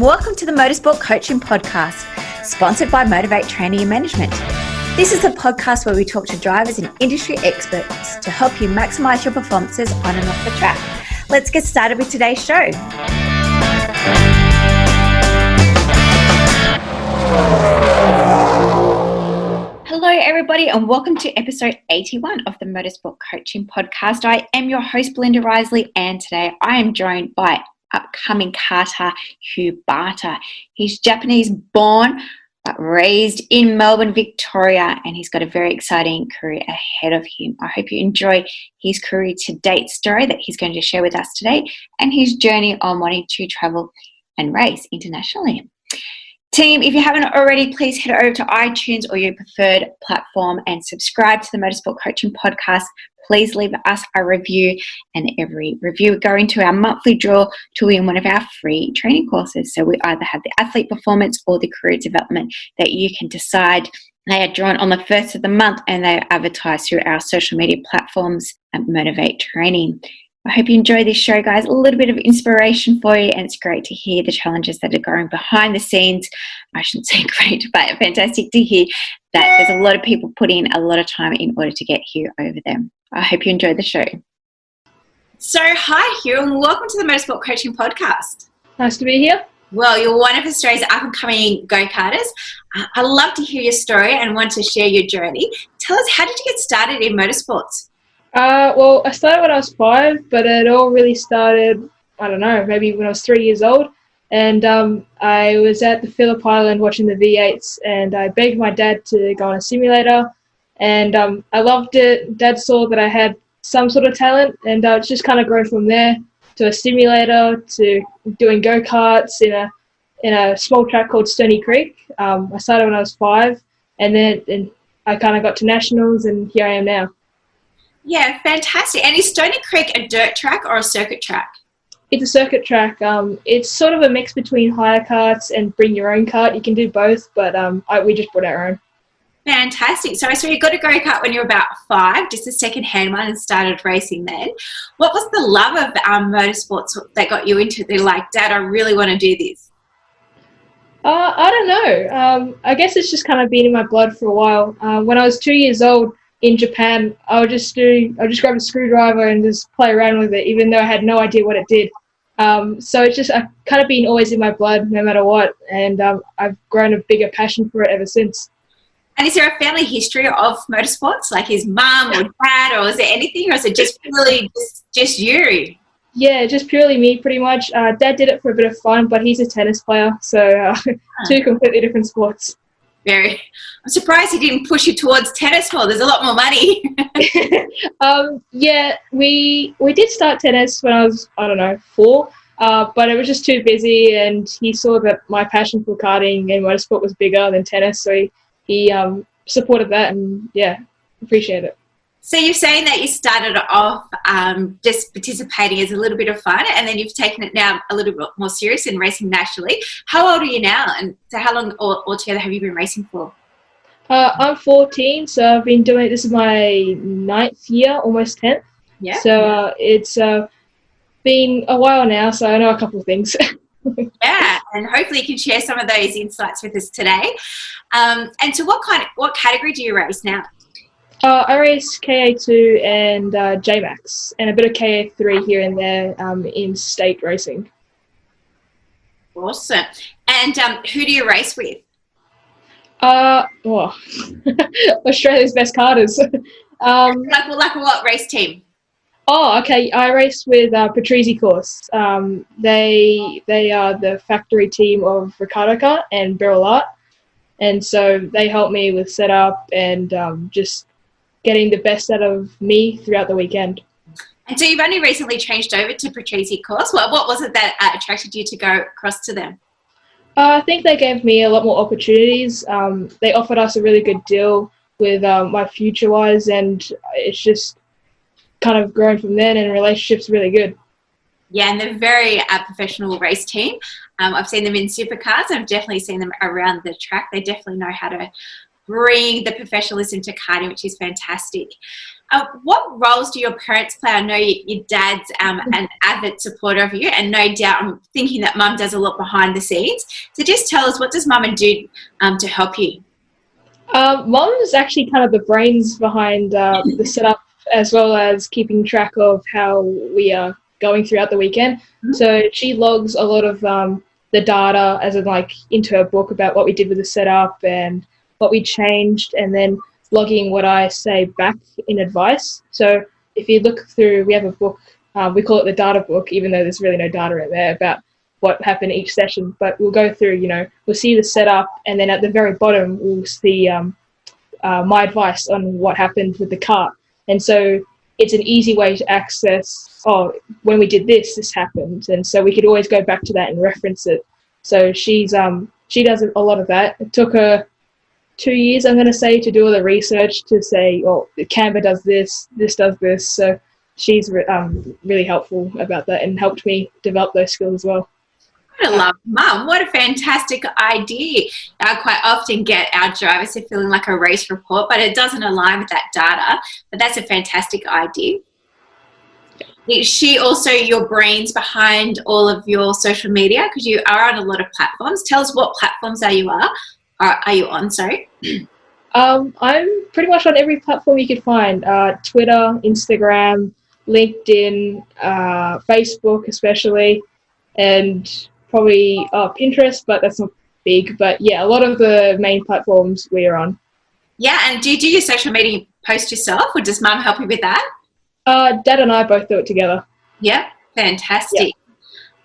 welcome to the Motorsport Coaching Podcast, sponsored by MotiV8 Training Management. This is a podcast where we talk to drivers and industry experts to help you maximize your performances on and off the track. Let's get started with today's show. Hello, everybody, and welcome to episode 81 of the Motorsport Coaching Podcast. I am your host, Belinda Risley, and today I am joined by upcoming karter Hugh Barter. He's Japanese born but raised in Melbourne, Victoria, and he's got a very exciting career ahead of him. I hope you enjoy his career to date story that he's going to share with us today and his journey on wanting to travel and race internationally. Team, if you haven't already, please head over to iTunes or your preferred platform and subscribe to the Motorsport Coaching Podcast. Please leave us a review, and every review will go into our monthly draw to win one of our free training courses. So we either have the athlete performance or the career development that you can decide. They are drawn on the first of the month and they are advertised through our social media platforms at MotiV8 Training. I hope you enjoy this show, guys. A little bit of inspiration for you, and it's great to hear the challenges that are going behind the scenes. I shouldn't say great, but fantastic to hear that there's a lot of people putting in a lot of time in order to get here over them. I hope you enjoyed the show. So, hi, Hugh, and welcome to the Motorsport Coaching Podcast. Nice to be here. Well, you're one of Australia's up-and-coming go-karters. I'd love to hear your story and want to share your journey. Tell us, how did you get started in motorsports? Well, I started when I was 5, but it all really started, I don't know, maybe when I was 3 years old. And I was at the Phillip Island watching the V8s, and I begged my dad to go on a simulator. And I loved it. Dad saw that I had some sort of talent, and it's just kind of grown from there to a simulator to doing go-karts in a small track called Stony Creek. I started when I was 5, and then I kind of got to nationals, and here I am now. Yeah, fantastic. And is Stony Creek a dirt track or a circuit track? It's a circuit track. It's sort of a mix between hire karts and bring your own kart. You can do both, but we just brought our own. Fantastic. So you got a go-kart when you were about 5, just a second-hand one, and started racing then. What was the love of motorsports that got you into it? They're like, Dad, I really want to do this. I don't know. I guess it's just kind of been in my blood for a while. When I was 2 years old in Japan, I'll just grab a screwdriver and just play around with it, even though I had no idea what it did. So it's just I've kind of been always in my blood, no matter what, and I've grown a bigger passion for it ever since. And is there a family history of motorsports, like his mum or dad, or is there anything, or is it just purely just you? Yeah, just purely me, pretty much. Dad did it for a bit of fun, but he's a tennis player, so two completely different sports. I'm surprised he didn't push you towards tennis more. There's a lot more money. Yeah, we did start tennis when I was, 4, but it was just too busy, and he saw that my passion for karting and motorsport was bigger than tennis, so he supported that, and yeah, appreciate it. So you're saying that you started off just participating as a little bit of fun, and then you've taken it now a little bit more serious in racing nationally. How old are you now, and so how long altogether have you been racing for? I'm 14, so I've been doing it. This is my 9th year, almost 10th. Yeah. So it's been a while now, so I know a couple of things. Yeah, and hopefully you can share some of those insights with us today. And so what category do you race now? I race KA2 and JMax, and a bit of KA3 here and there in state racing. Awesome. And who do you race with? Australia's best karters. Like what race team? Oh, okay. I race with Patrizi Course. They are the factory team of Ricardo Kart and Beryl Art, and so they help me with setup and just getting the best out of me throughout the weekend. And so you've only recently changed over to Patrizi Course. What was it that attracted you to go across to them? I think they gave me a lot more opportunities. They offered us a really good deal with my future-wise, and it's just kind of grown from then, and relationships really good. Yeah, and they're very professional race team. I've seen them in supercars. I've definitely seen them around the track. They definitely know how to bring the professionalism to karting, which is fantastic. What roles do your parents play? I know your dad's an avid supporter of you, and no doubt I'm thinking that mum does a lot behind the scenes. So just tell us, what does mum do to help you? Mum's actually kind of the brains behind the setup, as well as keeping track of how we are going throughout the weekend. Mm-hmm. So she logs a lot of the data, as in like into her book about what we did with the setup and what we changed, and then logging what I say back in advice. So if you look through, we have a book, we call it the data book, even though there's really no data in there about what happened each session. But we'll go through, we'll see the setup, and then at the very bottom we'll see my advice on what happened with the kart. And so it's an easy way to access, when we did this, this happened. And so we could always go back to that and reference it. So she does a lot of that. It took her 2 years, I'm going to say, to do all the research to say, the Canva does this does this. So she's really helpful about that and helped me develop those skills as well. I love Mum. What a fantastic idea. I quite often get our drivers to feeling like a race report, but it doesn't align with that data. But that's a fantastic idea. Is she also your brains behind all of your social media? Because you are on a lot of platforms. Tell us what platforms are you on, sorry? I'm pretty much on every platform you could find. Twitter, Instagram, LinkedIn, Facebook especially, and probably Pinterest, but that's not big. But yeah, a lot of the main platforms we're on. Yeah, and do you do your social media post yourself, or does Mum help you with that? Dad and I both do it together. Yeah, fantastic.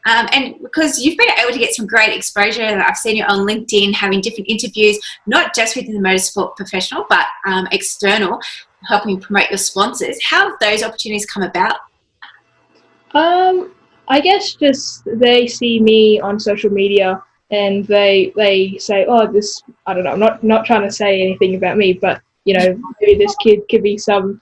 Yeah. And because you've been able to get some great exposure, I've seen you on LinkedIn having different interviews, not just with the motorsport professional, but external, helping promote your sponsors. How have those opportunities come about? I guess just they see me on social media and they say, this, I don't know, I'm not trying to say anything about me, but, maybe this kid could be some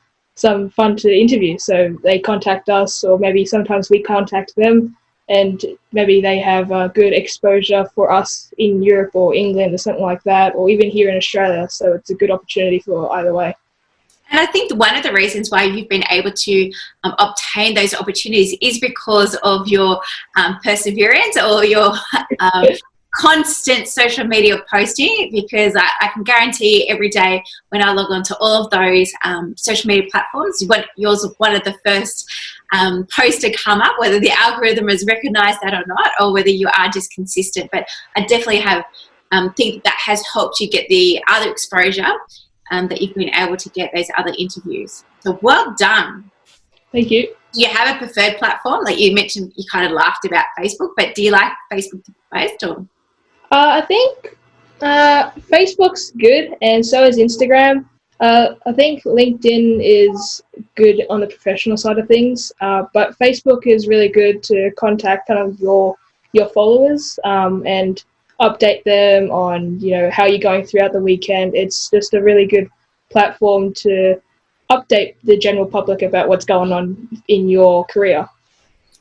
fun to interview. So they contact us, or maybe sometimes we contact them, and maybe they have good exposure for us in Europe or England or something like that, or even here in Australia. So it's a good opportunity for either way. And I think one of the reasons why you've been able to obtain those opportunities is because of your perseverance or your constant social media posting, because I can guarantee every day when I log on to all of those social media platforms, yours is one of the first posts to come up, whether the algorithm has recognized that or not, or whether you are just consistent. But I definitely have think that has helped you get the other exposure, that you've been able to get those other interviews. So well done. Thank you. Do you have a preferred platform? Like you mentioned, you kind of laughed about Facebook, but do you like Facebook the most? Or? I think Facebook's good, and so is Instagram. I think LinkedIn is good on the professional side of things, but Facebook is really good to contact kind of your followers and update them on how you're going throughout the weekend. It's just a really good platform to update the general public about what's going on in your career.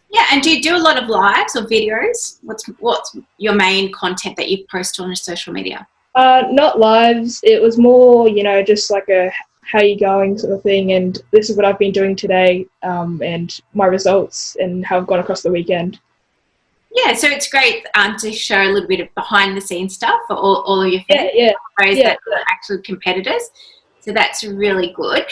Yeah, and do you do a lot of lives or videos? What's your main content that you post on your social media? Not lives. It was more, just like a how you going sort of thing, and this is what I've been doing today, and my results and how I've gone across the weekend. Yeah, so it's great to show a little bit of behind the scenes stuff for all of your fans, those that are actual competitors. So that's really good.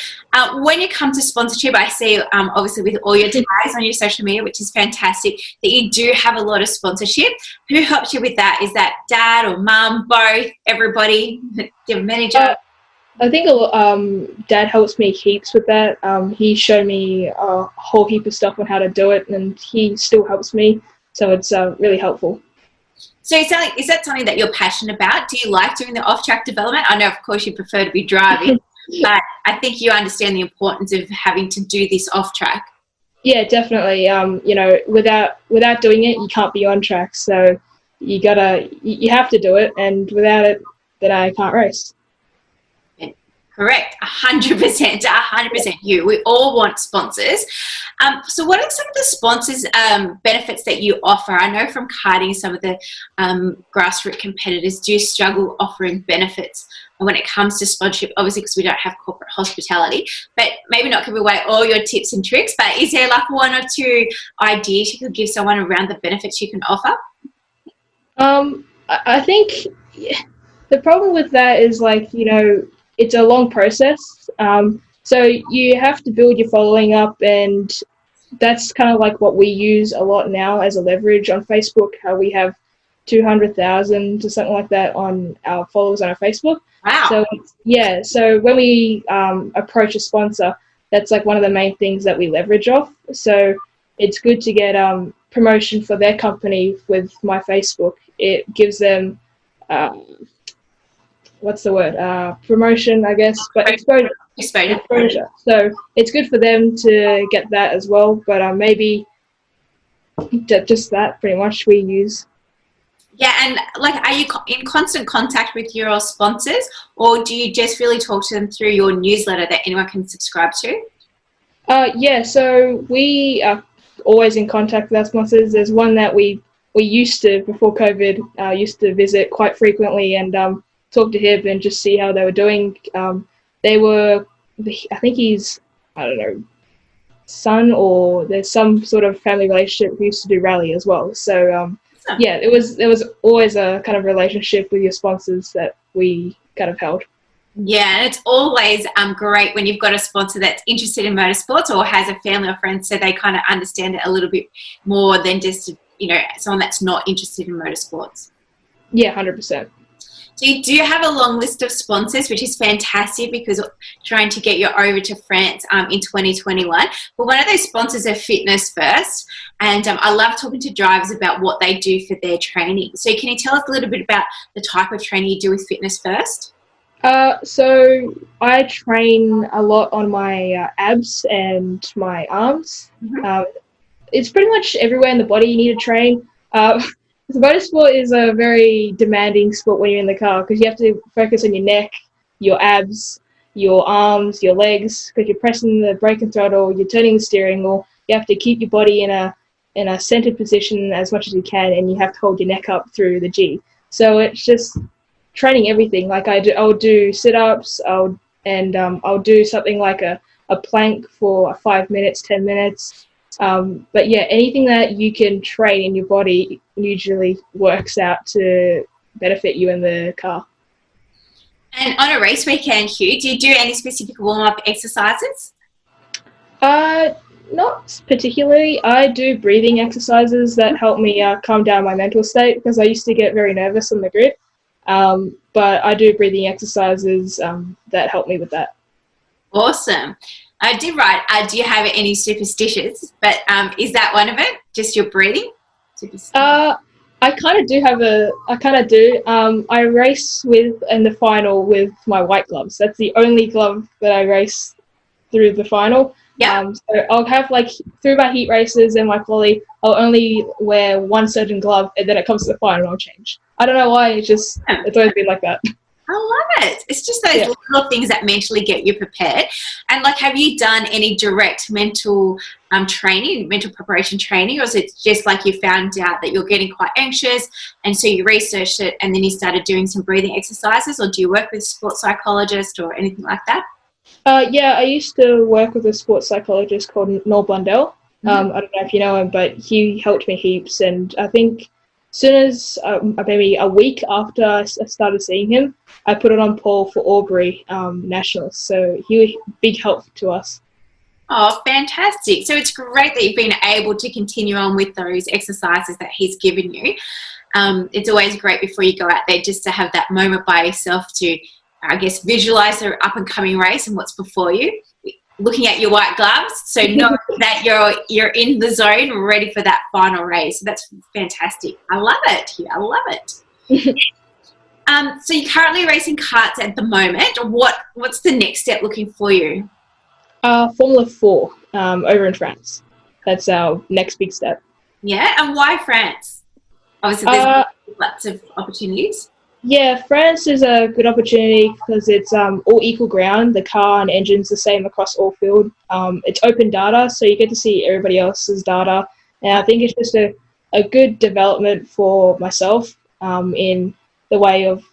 When you come to sponsorship, I see obviously with all your tags on your social media, which is fantastic, that you do have a lot of sponsorship. Who helps you with that? Is that dad or mum, both, everybody, your manager? I think dad helps me heaps with that. He showed me a whole heap of stuff on how to do it, and he still helps me. So it's really helpful. So is that something that you're passionate about? Do you like doing the off-track development? I know, of course, you prefer to be driving, but I think you understand the importance of having to do this off-track. Yeah, definitely. Without doing it, you can't be on track. So you have to do it, and without it, then I can't race. Correct, 100%, 100%. We all want sponsors. So what are some of the sponsors benefits that you offer? I know from karting, some of the grassroots competitors do struggle offering benefits when it comes to sponsorship, obviously because we don't have corporate hospitality, but maybe not give away all your tips and tricks, but is there like one or two ideas you could give someone around the benefits you can offer? I think the problem with that is, like, you know, it's a long process. So you have to build your following up, and that's kind of like what we use a lot now as a leverage on Facebook, how we have 200,000 or something like that on our followers on our Facebook. Wow. So yeah, so when we approach a sponsor, that's like one of the main things that we leverage off. So it's good to get promotion for their company with my Facebook. It gives them promotion, I guess, but exposure. So it's good for them to get that as well, but maybe just that pretty much we use. Yeah, and like, are you in constant contact with your sponsors, or do you just really talk to them through your newsletter that anyone can subscribe to? Yeah, so we are always in contact with our sponsors. There's one that we used to, before COVID, used to visit quite frequently and talk to him and just see how they were doing. They were, I think he's, I don't know, son, or there's some sort of family relationship who used to do rally as well. So yeah, there was always a kind of relationship with your sponsors that we kind of held. Yeah, and it's always great when you've got a sponsor that's interested in motorsports or has a family or friends, so they kind of understand it a little bit more than just, you know, someone that's not interested in motorsports. Yeah, 100%. So you do have a long list of sponsors, which is fantastic, because trying to get you over to France in 2021. But one of those sponsors are Fitness First, and I love talking to drivers about what they do for their training. So can you tell us a little bit about the type of training you do with Fitness First? So I train a lot on my abs and my arms. Mm-hmm. It's pretty much everywhere in the body you need to train. The motorsport is a very demanding sport when you're in the car, because you have to focus on your neck, your abs, your arms, your legs, because you're pressing the brake and throttle, you're turning the steering wheel. You have to keep your body in a centered position as much as you can, and you have to hold your neck up through the G. So it's just training everything. Like I'll do sit-ups, I'll do something like a plank for 5 minutes, 10 minutes. But yeah, anything that you can train in your body usually works out to benefit you in the car. And on a race weekend, Hugh, do you do any specific warm-up exercises? Not particularly. I do breathing exercises that help me calm down my mental state, because I used to get very nervous on the grid. But I do breathing exercises that help me with that. Awesome. I did write, do you have any superstitions? But is that one of it? Just your breathing? I kind of do. I race in the final with my white gloves. That's the only glove that I race through the final. Yeah. So I'll have, like, through my heat races and my quali, I'll only wear one certain glove, and then it comes to the final, I'll change. I don't know why. It's always been like that. I love it. It's just those little things that mentally get you prepared. And, like, have you done any direct mental training, mental preparation training, or is it just like you found out that you're getting quite anxious and so you researched it and then you started doing some breathing exercises, or do you work with a sports psychologist or anything like that? Yeah, I used to work with a sports psychologist called Noel Blundell. Mm-hmm. I don't know if you know him, but he helped me heaps. And I think as soon as maybe a week after I started seeing him, I put it on Paul for Albury Nationals. So he was a big help to us. Oh, fantastic. So it's great that you've been able to continue on with those exercises that he's given you. It's always great before you go out there just to have that moment by yourself to, I guess, visualize the up-and-coming race and what's before you, looking at your white gloves, so know that you're in the zone, ready for that final race. So that's fantastic. I love it. I love it. So you're currently racing karts at the moment. What's the next step looking for you? Formula 4 over in France. That's our next big step. Yeah, and why France? Obviously, there's lots of opportunities. Yeah, France is a good opportunity because it's all equal ground. The car and engine's the same across all field. It's open data, so you get to see everybody else's data. And I think it's just a good development for myself in the way of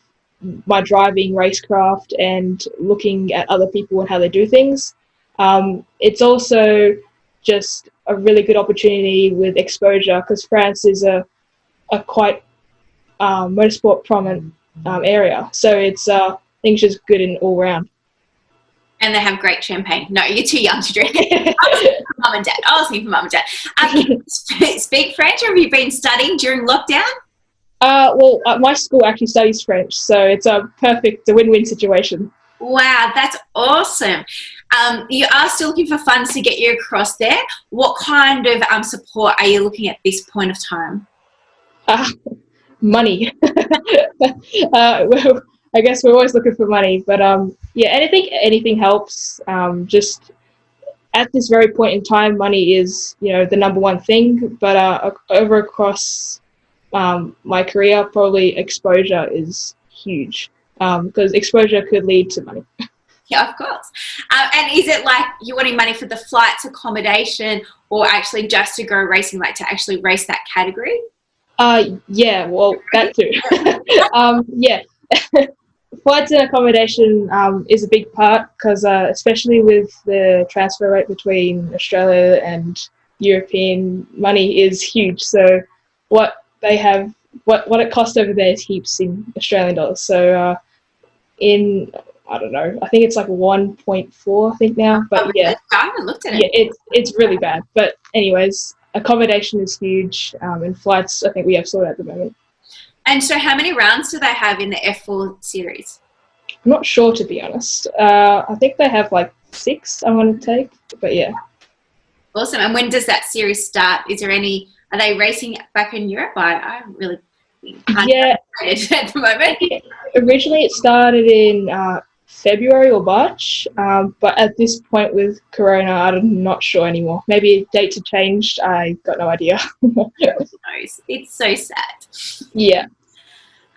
my driving racecraft and looking at other people and how they do things. It's also just a really good opportunity with exposure because France is a quite motorsport prominent area. So it's I think it's just good in all round. And they have great champagne. No, you're too young to drink. I was thinking for mum and dad. Can you speak French, or have you been studying during lockdown? My school actually studies French, so it's a win-win situation. Wow, that's awesome. You are still looking for funds to get you across there. What kind of support are you looking at this point of time? Money. Well, I guess we're always looking for money, but anything helps. Just at this very point in time, money is the number one thing. But across my career, probably exposure is huge because exposure could lead to money. Yeah, of course. And is it like you're wanting money for the flights, accommodation, or actually just to go racing, like to actually race that category? Yeah, well, that too. Yeah. Flights and accommodation is a big part because especially with the transfer rate between Australia and European, money is huge. So what they have, what it costs over there is heaps in Australian dollars. So I don't know, I think it's like 1.4 I think now, but yeah. I haven't looked at it. Yeah, it's really bad. But anyways, accommodation is huge, and flights I think we have sorted at the moment. And so how many rounds do they have in the F4 series? I'm not sure, to be honest. I think they have like 6 I want to take, but yeah. Awesome. And when does that series start? Are they racing back in Europe? I'm really excited at the moment. Originally it started in February or March, but at this point with Corona, I'm not sure anymore. Maybe dates have changed. I got no idea. It's so sad. Yeah.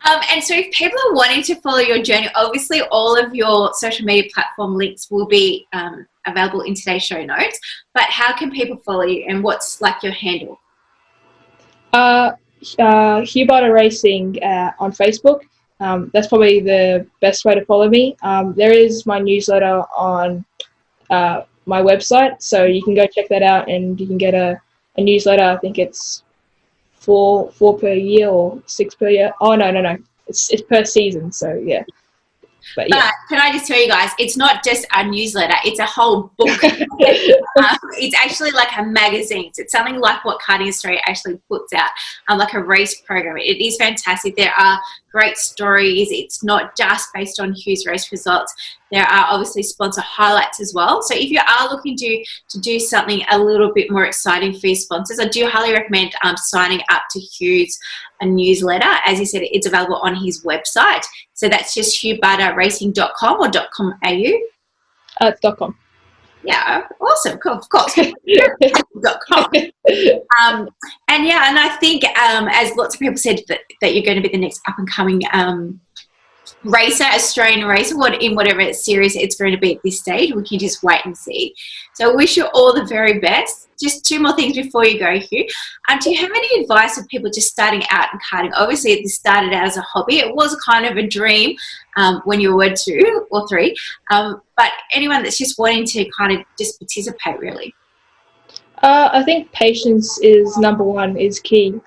And so if people are wanting to follow your journey, obviously all of your social media platform links will be available in today's show notes, but how can people follow you and what's like your handle? Hugh Barter Racing on Facebook. That's probably the best way to follow me. There is my newsletter on my website, so you can go check that out and you can get a newsletter. I think it's 4 per year or 6 per year. Oh, no. It's per season, so yeah. But can I just tell you guys, it's not just a newsletter, it's a whole book. It's actually like a magazine. It's something like what Karting Australia actually puts out, like a race program. It is fantastic. There are great stories. It's not just based on Hugh's race results. There are obviously sponsor highlights as well. So if you are looking to do something a little bit more exciting for your sponsors, I do highly recommend signing up to Hugh's newsletter. As you said, it's available on his website. So that's just hughbarterracing.com or .com.au? .com. Yeah, awesome, cool, of course. .com. And I think as lots of people said that you're going to be the next up and coming racer, Australian racer, in whatever series it's going to be at this stage. We can just wait and see. So I wish you all the very best. Just 2 more things before you go, Hugh. Do you have any advice for people just starting out in karting? Obviously, this started out as a hobby. It was kind of a dream when you were 2 or 3. But anyone that's just wanting to kind of just participate, really. I think patience is number 1, is key.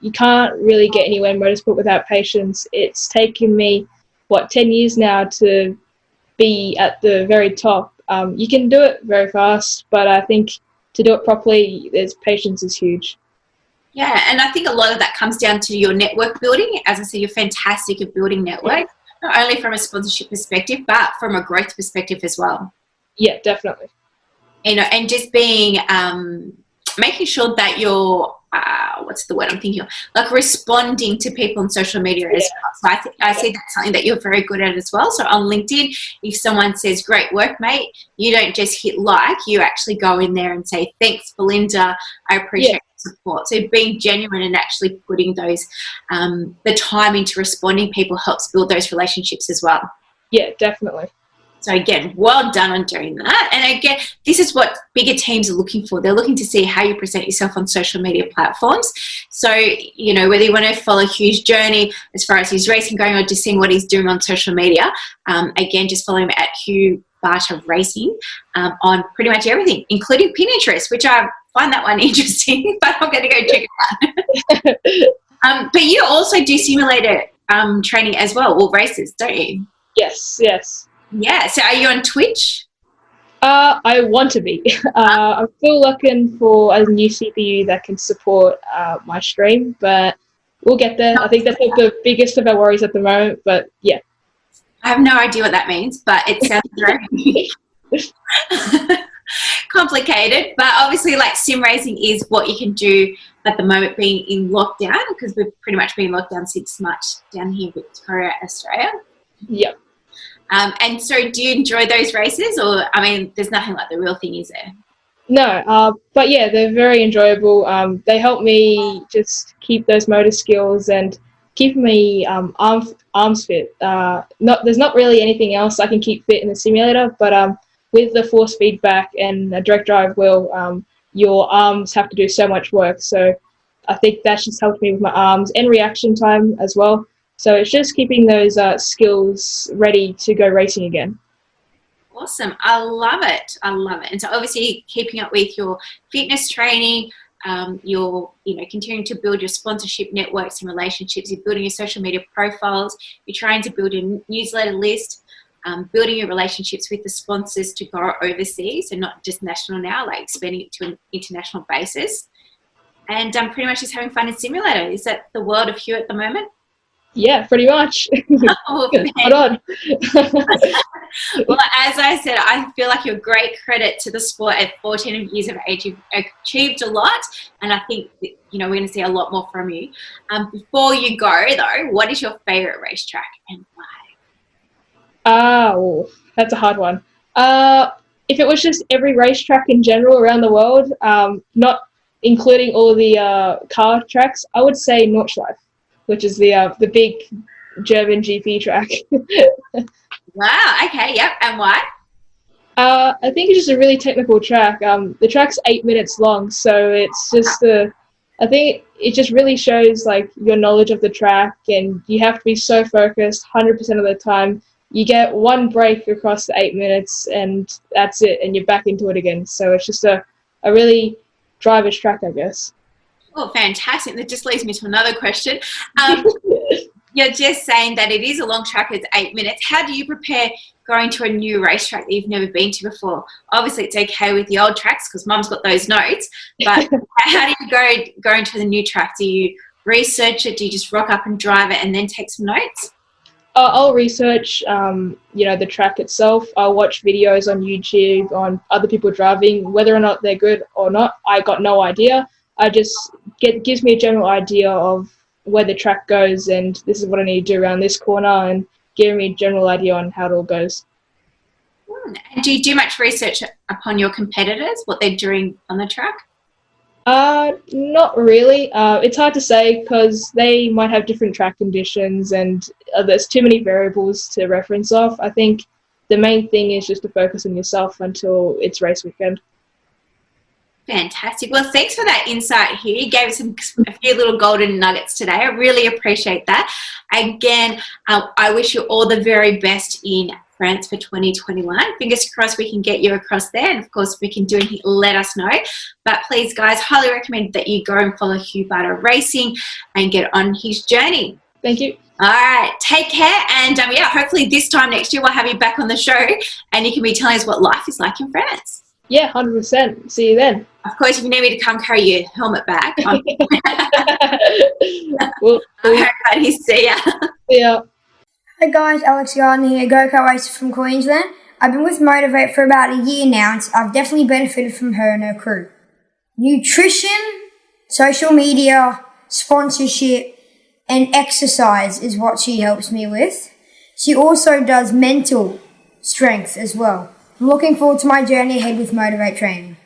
You can't really get anywhere in motorsport without patience. It's taken me 10 years now to be at the very top. You can do it very fast, but I think to do it properly, patience is huge. Yeah, and I think a lot of that comes down to your network building. As I said, you're fantastic at building network, not only from a sponsorship perspective, but from a growth perspective as well. Yeah, definitely. And just being, making sure that you're, what's the word I'm thinking of? Like responding to people on social media as well. So I see that's something that you're very good at as well. So on LinkedIn, if someone says, great work, mate, you don't just hit like, you actually go in there and say, thanks, Belinda, I appreciate support. So being genuine and actually putting those the time into responding people helps build those relationships as well. Yeah, definitely. So again, well done on doing that. And again, this is what bigger teams are looking for. They're looking to see how you present yourself on social media platforms. So, you know, whether you want to follow Hugh's journey as far as his racing going or just seeing what he's doing on social media, again, just follow him at Hugh Barter Racing on pretty much everything, including Pinterest, which I find that one interesting, but I'm going to go check it out. But you also do simulator training as well, or races, don't you? Yes. Yeah, so are you on Twitch? I want to be. I'm still looking for a new CPU that can support my stream, but we'll get there. I think that's like the biggest of our worries at the moment, but yeah. I have no idea what that means, but it sounds very complicated. But obviously, like, sim racing is what you can do at the moment, being in lockdown, because we've pretty much been in lockdown since March down here in Victoria, Australia. Yep. And so do you enjoy those races, or, I mean, there's nothing like the real thing, is there? No, but yeah, they're very enjoyable. They help me just keep those motor skills and keep me arms fit. There's not really anything else I can keep fit in the simulator, but with the force feedback and a direct drive wheel, your arms have to do so much work. So I think that's just helped me with my arms and reaction time as well. So it's just keeping those skills ready to go racing again. Awesome. I love it. And so obviously keeping up with your fitness training, you're, continuing to build your sponsorship networks and relationships, you're building your social media profiles, you're trying to build a newsletter list, building your relationships with the sponsors to go overseas and not just national now, like expanding it to an international basis. And pretty much just having fun in simulator. Is that the world of Hugh at the moment? Yeah, pretty much. Hold on. Well, as I said, I feel like you're a great credit to the sport. At 14 years of age, you've achieved a lot, and I think that, we're going to see a lot more from you. Before you go, though, what is your favourite racetrack and why? Oh, that's a hard one. If it was just every racetrack in general around the world, not including all the car tracks, I would say Nordschleife, which is the big German GP track. Wow, okay, yep, and why? I think it's just a really technical track. The track's 8 minutes long, so it's just I think it just really shows like your knowledge of the track, and you have to be so focused 100% of the time. You get one break across the 8 minutes, and that's it, and you're back into it again. So it's just a really driver's track, I guess. Oh, fantastic. That just leads me to another question. You're just saying that it is a long track, it's 8 minutes. How do you prepare going to a new racetrack that you've never been to before? Obviously, it's okay with the old tracks because Mum's got those notes, but how do you go into the new track? Do you research it? Do you just rock up and drive it and then take some notes? I'll research, the track itself. I'll watch videos on YouTube on other people driving. Whether or not they're good or not, I got no idea. It gives me a general idea of where the track goes, and this is what I need to do around this corner, and giving me a general idea on how it all goes. And do you do much research upon your competitors, what they're doing on the track? Not really. It's hard to say because they might have different track conditions, and there's too many variables to reference off. I think the main thing is just to focus on yourself until it's race weekend. Fantastic. Well, thanks for that insight here. You gave us a few little golden nuggets today. I really appreciate that. Again, I wish you all the very best in France for 2021. Fingers crossed we can get you across there. And, of course, we can do anything, let us know. But please, guys, highly recommend that you go and follow Hugh Barter Racing and get on his journey. Thank you. All right. Take care. And, hopefully this time next year we'll have you back on the show and you can be telling us what life is like in France. Yeah, 100%. See you then. Of course, if you need me to come carry your helmet back. All right, buddy. See ya. See ya. Hey guys, Alex Gardner here, go-kart racer from Queensland. I've been with MotiV8 for about a year now, and I've definitely benefited from her and her crew. Nutrition, social media, sponsorship, and exercise is what she helps me with. She also does mental strength as well. I'm looking forward to my journey ahead with MotiV8 Training.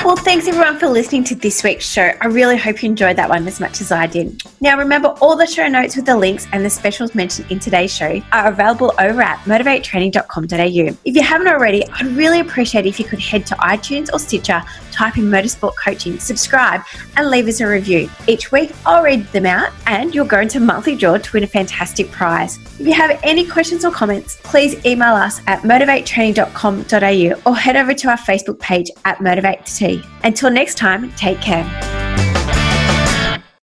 Well, thanks everyone for listening to this week's show. I really hope you enjoyed that one as much as I did. Now remember, all the show notes with the links and the specials mentioned in today's show are available over at MotiV8Training.com.au. If you haven't already, I'd really appreciate it if you could head to iTunes or Stitcher, type in Motorsport Coaching, subscribe and leave us a review. Each week I'll read them out and you'll go into a monthly draw to win a fantastic prize. If you have any questions or comments, please email us at MotiV8Training.com.au or head over to our Facebook page at MotiV8T. Until next time, take care.